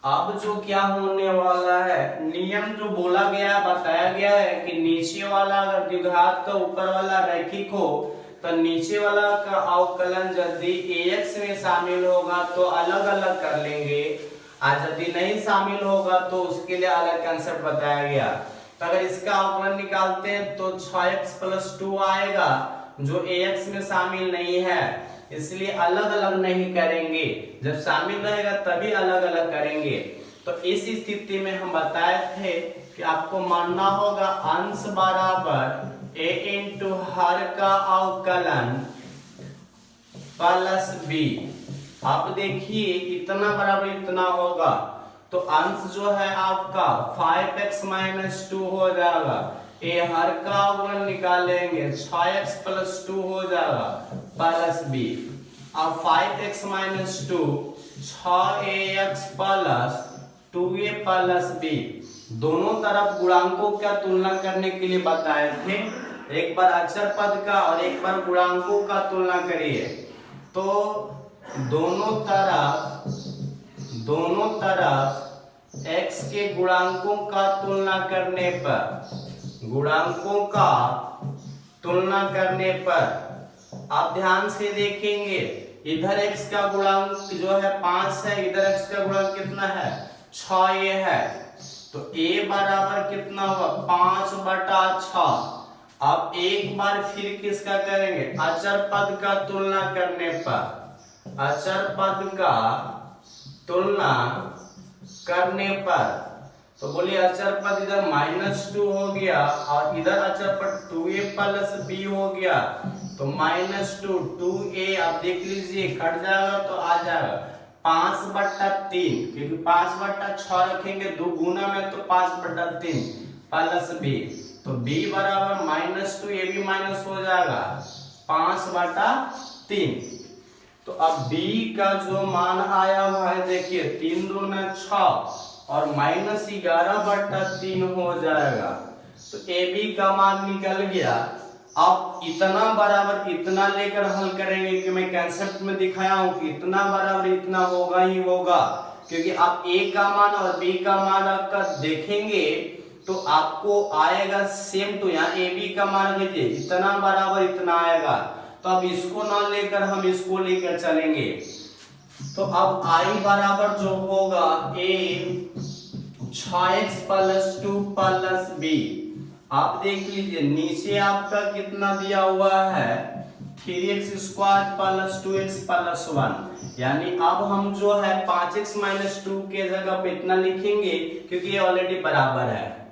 अब जो क्या होने वाला है, नियम जो बोला गया बताया गया है कि नीचे वाला अगर द्विघात का ऊपर वाला रैखिक हो तो नीचे वाला का अवकलन यदि ax में शामिल होगा तो अलग अलग कर लेंगे, और यदि नहीं शामिल होगा तो उसके लिए अलग कंसेप्ट बताया गया। तो अगर इसका अवकलन निकालते हैं तो 6x + 2 आएगा जो ax में शामिल नहीं है। इसलिए अलग अलग नहीं करेंगे, जब शामिल रहेगा तभी अलग अलग करेंगे। तो इस स्थिति में हम बताए थे कि आपको मानना होगा अंश बराबर a इंटू हर का अवकलन प्लस b। आप देखिए इतना बराबर इतना होगा तो अंश जो है आपका 5x माइनस 2 हो जाएगा। ए हर का अवकलन निकालेंगे 6x प्लस 2 हो जाएगा प्लस b। अब 5x minus 2 6ax plus 2a plus b, दोनों तरफ गुणांकों का तुलना करने के लिए बताए थे। एक बार अचर पद का और एक बार गुणांकों का तुलना करिए। तो दोनों तरफ x के गुणांकों का तुलना करने पर आप ध्यान से देखेंगे इधर x का गुणांक जो है 5 है, इधर x का गुणांक कितना है 6 ये है। तो a बराबर कितना होगा 5/6। अब एक बार फिर किसका करेंगे अचर पद का तुलना करने पर, तो बोलिए अचर पद इधर -2 हो गया और इधर अचर पद 2a प्लस b हो गया। तो -2 2a आप देख लीजिए कट जाएगा तो आ जाएगा 5/3, क्योंकि 5/6 रखेंगे 2 गुना में तो 5/3 प्लस b। तो b बराबर -2, ये भी माइनस हो जाएगा 5/3। तो अब b का जो मान आया हुआ है देखिए 3 दूना 6 और -11/3 हो जाएगा। तो ab का मान निकल गया। अब इतना बराबर इतना लेकर हल करेंगे कि मैं कंसेप्ट में दिखाया हूं कि इतना बराबर इतना होगा ही होगा, क्योंकि आप a का मान और b का मान रखकर देखेंगे तो आपको आएगा सेम टू। यहाँ ab का मान लीजिए इतना बराबर इतना आएगा, तो अब इसको ना लेकर हम इसको लेकर चलेंगे। तो अब i बराबर जो होगा a 6x plus 2 plus b। आप देख लीजिए नीचे आपका कितना दिया हुआ है 3x square plus 2x plus 1, यानी अब हम जो है 5x माइनस 2 के जगह पे इतना लिखेंगे क्योंकि ये ऑलरेडी बराबर है।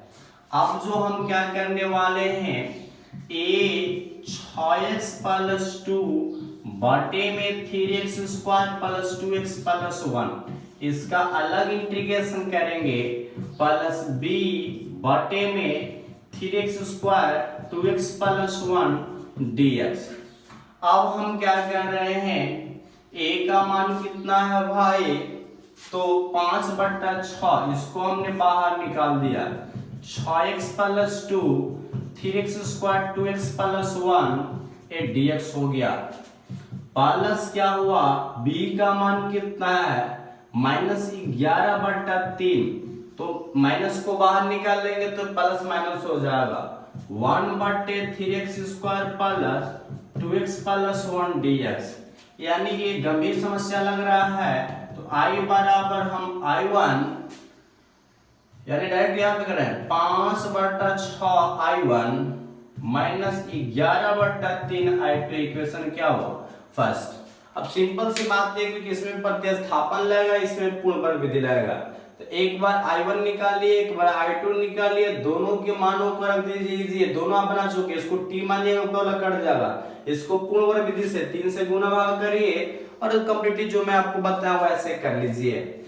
अब जो हम क्या करने वाले हैं a 6x प्लस 2 बटे में 3x square plus 2x plus 1, इसका अलग इंटीग्रेशन करेंगे प्लस b बटे में 3x square 2x plus 1 dx। अब हम क्या कर रहे हैं a का मान कितना है भाई, तो 5/6, इसको हमने बाहर निकाल दिया 6x plus 2 3x square 2x plus 1 ये dx हो गया। प्लस क्या हुआ b का मान कितना है -11/3, तो माइनस को बाहर निकाल लेंगे तो प्लस माइनस हो जाएगा 1/3x square plus 2x plus 1 dx। यानी ये गंभीर समस्या लग रहा है तो i बराबर हम i1 यानी डायरेक्ट यहाँ पे करें 5/6 i1 माइनस 11/3 i2, इक्वेशन क्या हो फर्स्ट। अब सिंपल सी बात देखिए कि इसमें प्रतिस्थापन लगेगा, इसमें पूर्ण वर्ग विधि लगेगा। तो एक बार i1 निकालिए एक बार i2 निकालिए, दोनों के मानों को रख दीजिए, दोनों आप बना चुके, इसको t मानिएगा तो कट जाएगा, इसको पूर्ण वर्ग विधि से 3 से गुना भाग करिए और कंप्लीटली जो मैं आपको बताया वैसे कर लीजिए।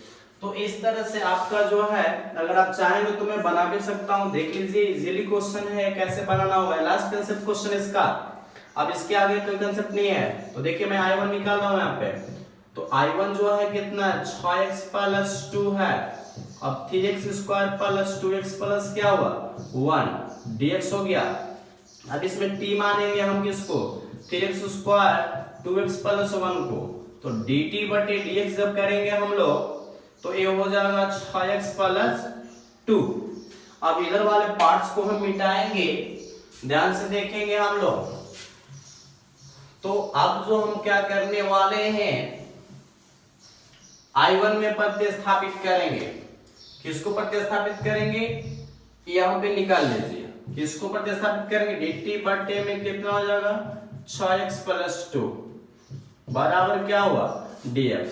तो इस तरह से आपका जो है अगर आप चाहेंगे तो मैं बना भी सकता हूं, देख लीजिए इजीली क्वेश्चन है, कैसे बनाना होगा। लास्ट कंसेप्ट क्वेश्चन इसका, अब इसके आगे कोई कंसेप्ट नहीं है। तो देखिए मैं i1 निकाल रहा हूं यहाँ पे, तो i1 जो है कितना 6x प्लस 2 है, अब 3x square plus 2x plus क्या हुआ 1 dx हो गया। अब इसमें t मानेंगे हम किसको 3x स्क्वायर 2x प्लस 1 को, तो dt बटे dx जब करेंगे हम लोग तो ये हो जाएगा 6x प्लस 2। अब इधर वाले पार्ट्स को हम मिटाएंगे, ध्यान से देखेंगे हम लोग। तो अब जो हम क्या करने वाले हैं i1 में प्रतिस्थापित करेंगे, किसको प्रतिस्थापित करेंगे यहाँ पे निकाल लीजिए, किसको प्रतिस्थापित करेंगे dt बटे में कितना हो जाएगा 6x प्लस 2 बराबर क्या हुआ dx।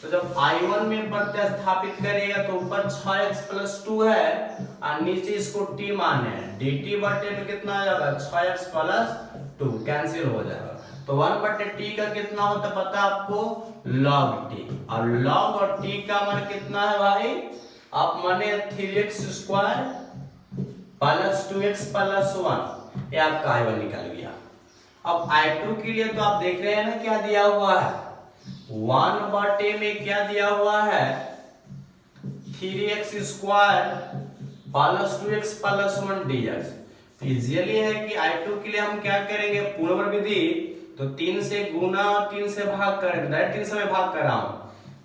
तो जब I1 में प्रतिस्थापित करेगा तो ऊपर 6x + 2 है और नीचे इसको t माने हैं, dt बटे में कितना आ जाएगा 6x + 2 कैंसिल हो जाएगा। तो 1/t का कितना होता है पता है आपको log t, और log और t का मान कितना है भाई, आप माने 3x² + 2x + 1, ये आपका I1 निकल गया। अब I2 के लिए तो आप देख रहे हैं ना क्या दिया हुआ है, 1/, में क्या दिया हुआ है 3x² + 2x + 1 dx। तो इजीली है कि I2 के लिए हम क्या करेंगे, पूर्ण विधि, तो 3 से गुना और 3 से भाग कर, डायरेक्ट 3 से मैं भाग कर रहा हूं,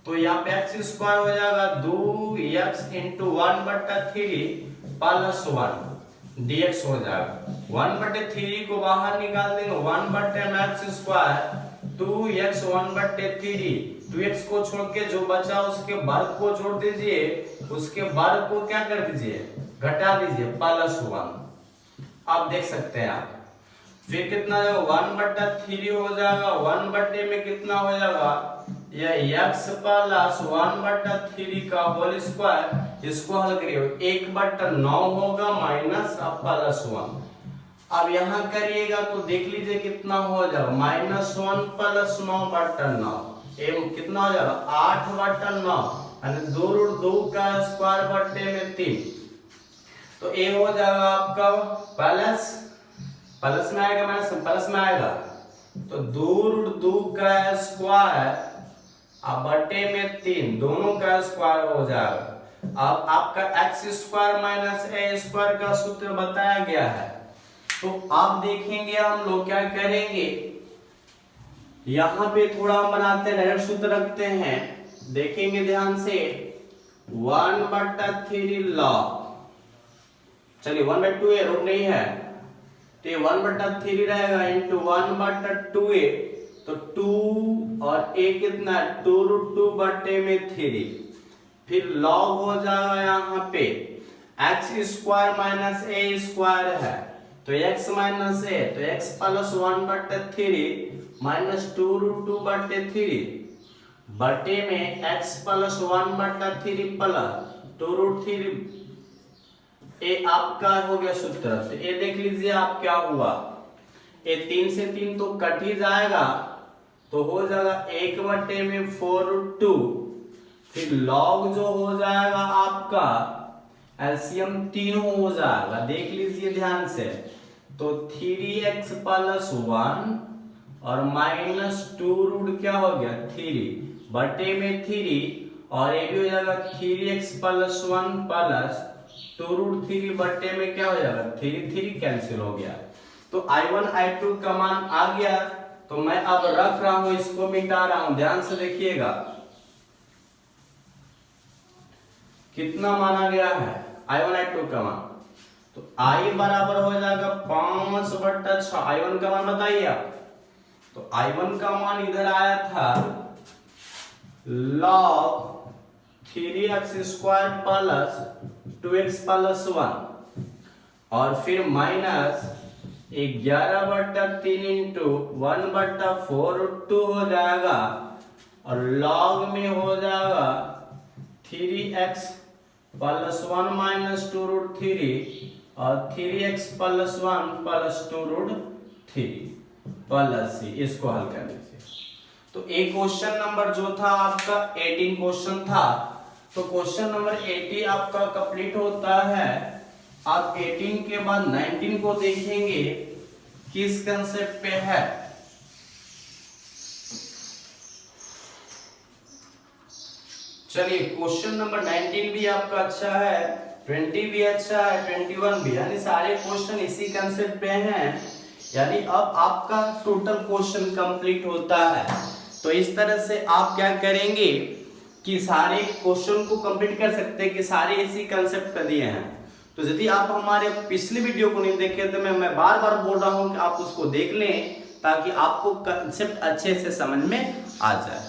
तो यहाँ पे x² हो जाएगा 2x × 1/3 + 1 dx हो जाएगा। 1/3 को बाहर निकाल देंगे, 1/x², 2x 1/3, 2x को छोड़ के जो बचा उसके वर्ग को जोड़ दीजिए, उसके वर्ग को क्या कर दीजिए घटा दीजिए +1। आप देख सकते हैं आप, फिर कितना जाएगा 1/3 हो जाएगा, 1/, में कितना हो जाएगा यह x + 1/3 का होल स्क्वायर, इसको हल करिए 1/9 होगा माइनस +1। अब यहां करिएगा तो देख लीजिए कितना हो जाएगा -1 + 9/9, कितना हो जाएगा 8/9, यानी 2√2 का स्क्वायर बटे में 3। तो ये हो जाएगा आपका प्लस में आएगा माइनस प्लस में आएगा, तो 2√2 का स्क्वायर अब बटे में 3, दोनों का स्क्वायर हो जाएगा। अब आपका x² - a² का सूत्र बताया गया है, तो आप देखेंगे हम लोग क्या करेंगे, यहां पे थोड़ा हम बनाते हैं, डायरेक्ट सूत्र रखते हैं, देखेंगे ध्यान से 1/3 log, चलिए 1/2 रूट नहीं है तो 1/3 रहेगा इंटू 1/2a, तो 2 और a कितना 2√2 बटे में 3, फिर log हो जाएगा यहाँ पे x² - a² है, तो x - a, तो x + 1/3 - 2√2 बटे 3 बटे में x + 1/3 + 2√3, ये आपका हो गया सूत्र। तो ये देख लीजिए आप क्या हुआ, ये 3 से 3 तो कट ही जाएगा, तो हो जाएगा 1/, में 4√2, फिर log जो हो जाएगा आपका एलसीएम 3 हो जाएगा, देख लीजिए ध्यान से, तो 3x + 1 और -2 क्या हो गया 3 बटे में 3, और ये भी हो जाएगा 3x + 1 + 2√3 बटे में क्या हो जाएगा 3 कैंसिल हो गया। तो I1 I2 का मान आ गया, तो मैं अब रख रहा हूं, इसको मिटा रहा हूं, ध्यान से देखिएगा कितना माना गया है I1 I2 का मान। तो I बराबर हो जाएगा 5/6, I1 का मान बताइए आप। तो I1 का मान इधर आया था log 3x² + 2x + 1, और फिर माइनस 11/3 इंटू 1/4√2 हो जाएगा, और log में हो जाएगा 3x + 1 - 2√3 और 3x + 1 + 2√3 + c, इसको हल कर लीजिए। तो एक क्वेश्चन नंबर जो था आपका 18 क्वेश्चन था, तो क्वेश्चन नंबर 80 आपका कंप्लीट होता है। आप 18 के बाद 19 को देखेंगे किस कंसेप्ट पे है। चलिए क्वेश्चन नंबर 19 भी आपका अच्छा है, 20 भी अच्छा है, 21 भी, यानी सारे क्वेश्चन इसी कंसेप्ट पे हैं। यानी अब आपका टोटल क्वेश्चन कंप्लीट होता है। तो इस तरह से आप क्या करेंगे कि सारे क्वेश्चन को कंप्लीट कर सकते हैं कि सारे इसी कंसेप्ट पे दिए हैं। तो यदि आप हमारे पिछले वीडियो को नहीं देखे तो मैं बार बार बोल रहा हूं कि आप उसको देख लें ताकि आपको कंसेप्ट अच्छे से समझ में आ जाए।